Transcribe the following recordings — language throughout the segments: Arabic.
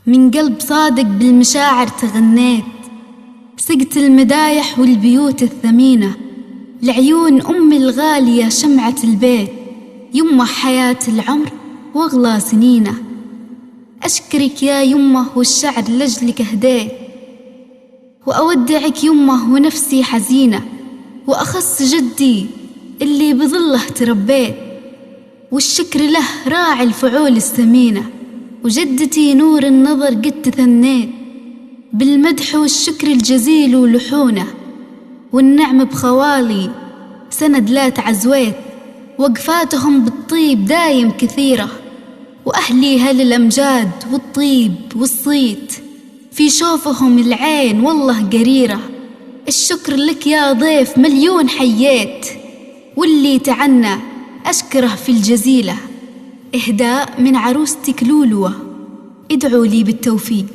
من قلب صادق بالمشاعر تغنيت، سقت المدايح والبيوت الثمينة لعيون أمي الغالية شمعة البيت، يمه حياة العمر واغلى سنينه. أشكرك يا يمه والشعر لجلك هديت، وأودعك يمه ونفسي حزينة، وأخص جدي اللي بظله تربيت، والشكر له راعي الفعول الثمينة، وجدتي نور النظر قد تثنيت بالمدح والشكر الجزيل ولحونه، والنعم بخوالي سند لا تعزويت، وقفاتهم بالطيب دايم كثيرة، وأهلي هل الأمجاد والطيب والصيت في شوفهم العين والله قريرة. الشكر لك يا ضيف مليون حييت، واللي تعنى أشكره في الجزيلة. إهداء من عروستك لولوة، ادعوا لي بالتوفيق.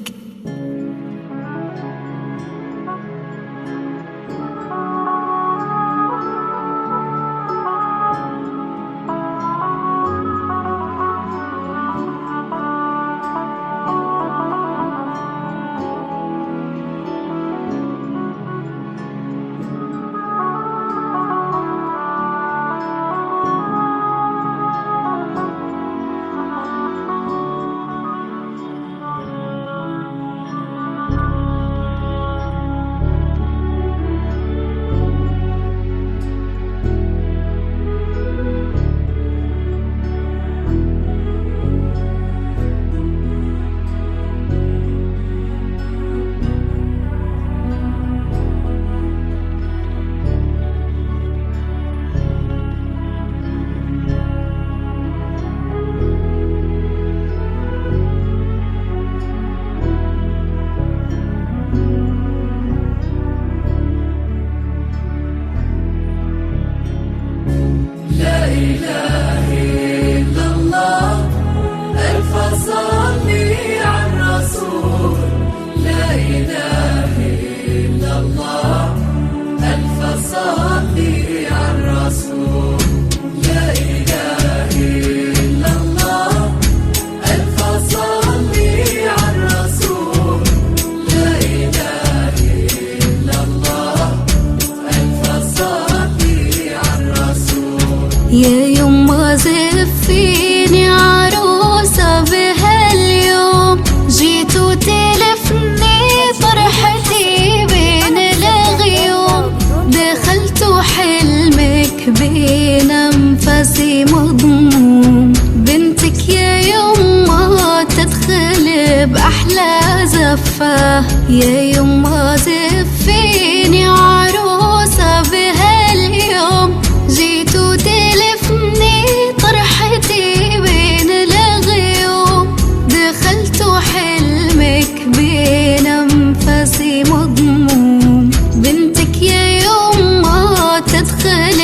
يا يما زفيني عروسة بهاليوم، جيتوا تلفني فرحتي بين الغيوم، دخلتوا حلمك بين أنفاسي مضموم، بنتك يا يما تدخل بأحلى زفة. يا يما زفيني عروسة بهاليوم، جيتوا تلفني طرحتي بين الغيوم، دخلتوا حلمك بين أنفاسي مضموم، بنتك يا يما تدخل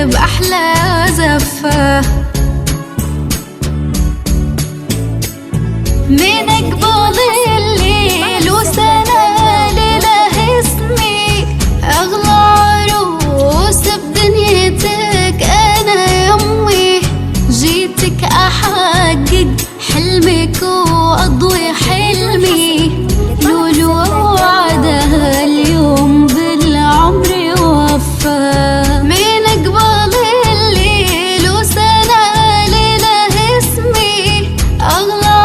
بأحلى زفة. من قبل الليل وسنة لله اسمي، أغلى عروس بدنيتك أنا يمي، جيتك أحقق حلمك وأضوي حلمي، لولو وعدها اليوم بالعمر وفى. من قبل الليل وسنة لله اسمي، أغلى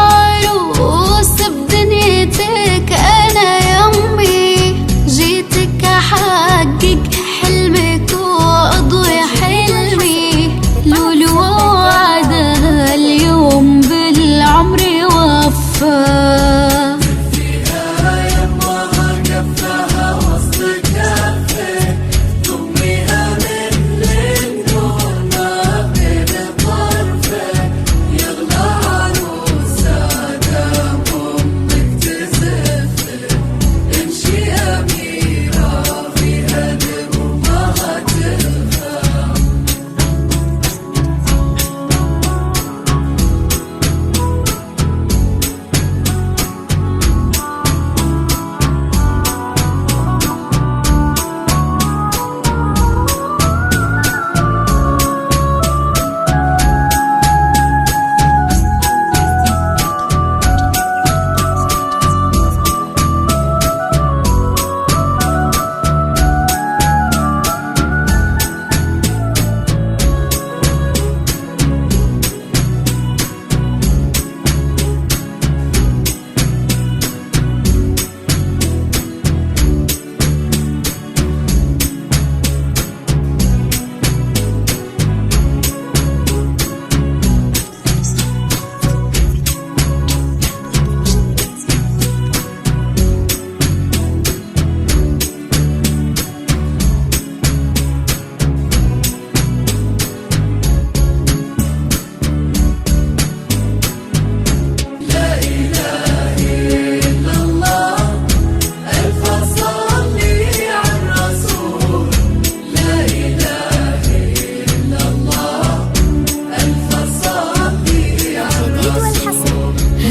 عروس بدنيتك أنا يمي، جيتك أحقق حلمك وأضوي حلمي، لولو وعدها اليوم بالعمر وفى.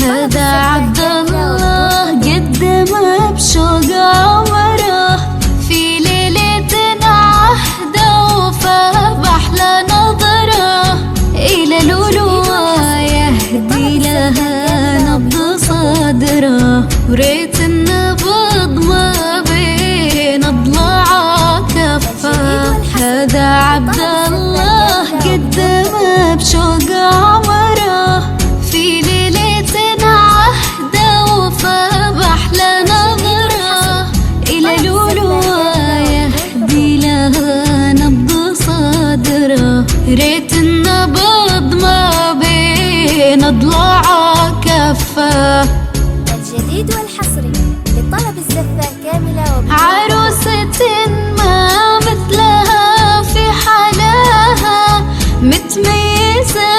هذا عبد الله قدم بشوق عمره في ليلة عهده وفاه بأحلى نظرة إلى الألوة يهدي لها نبض صدره وريت النبض ما بين أضلاع كفه هذا عبد الله قدم بشوق عمره في ليلة عهده وفاه بأحلى نظرة إلى الألوة يهدي لها نبض صدره ريت النبض ما بين أضلاع كفه. الجديد والحصري لطلب الزفة كاملة عروسة ما مثلها في حلاها متميزة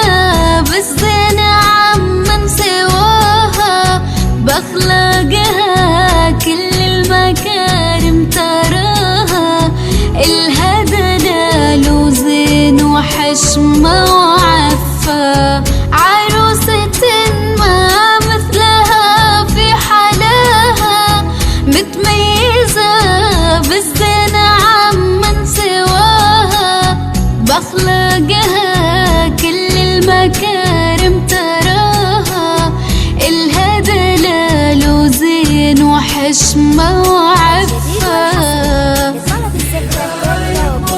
بالزين عمن سواها بأخلاقها كل المكارم تراها إلها دلال وزين وحشمة وعفة. عروسة ما مثلها في حلاها متميزة بالزين عمن سواها بأخلاقها كل المكارم تراها إلها دلال وزين وحشمة وعفة. لطلب الزفة كاملة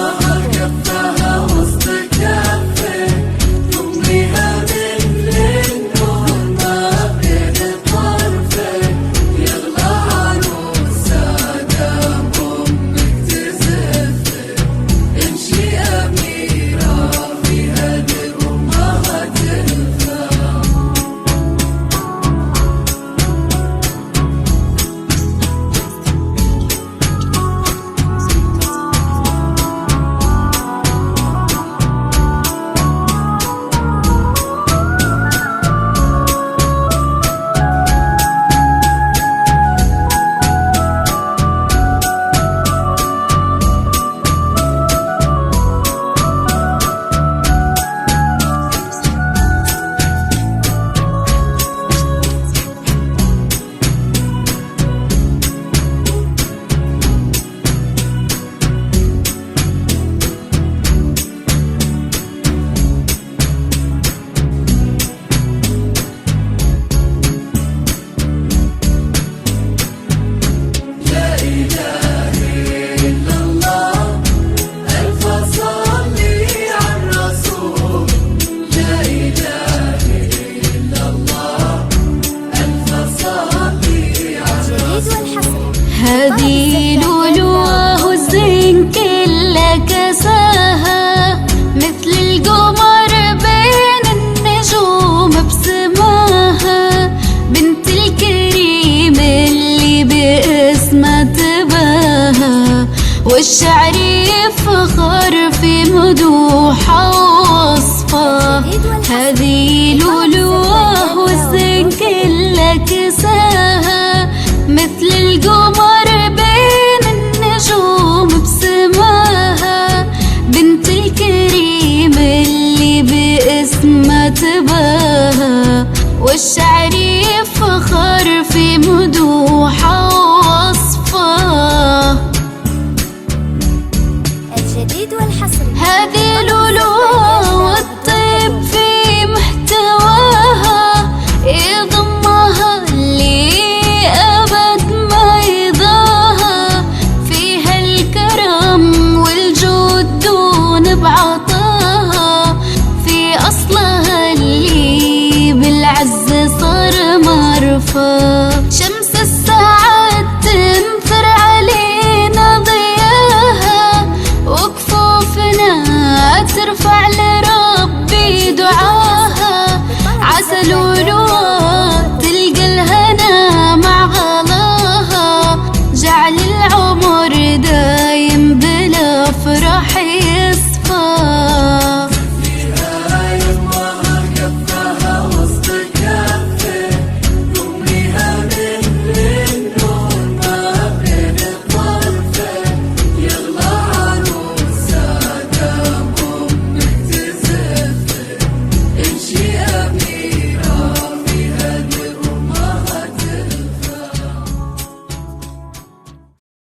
هذه الألوة والزين كلها كساها مثل القمر بين النجوم بسماها بنت الكريم اللي باسمها تباها والشعر يفخر في مدوحها ووصفها. هذه الألوة والزين كلها كساها مثل القمر بين النجوم بسماها بنت الكريم اللي باسمها تباها والشعر يفخر في مدوحها ووصفها. الجديد والحصري هذه الألوة والطيب في محتواها يضمها اللي أبد ما يضاها فيها الكرم والجود دون بعطاها في أصلها اللي بالعز صار مرفأ. شمس الساعة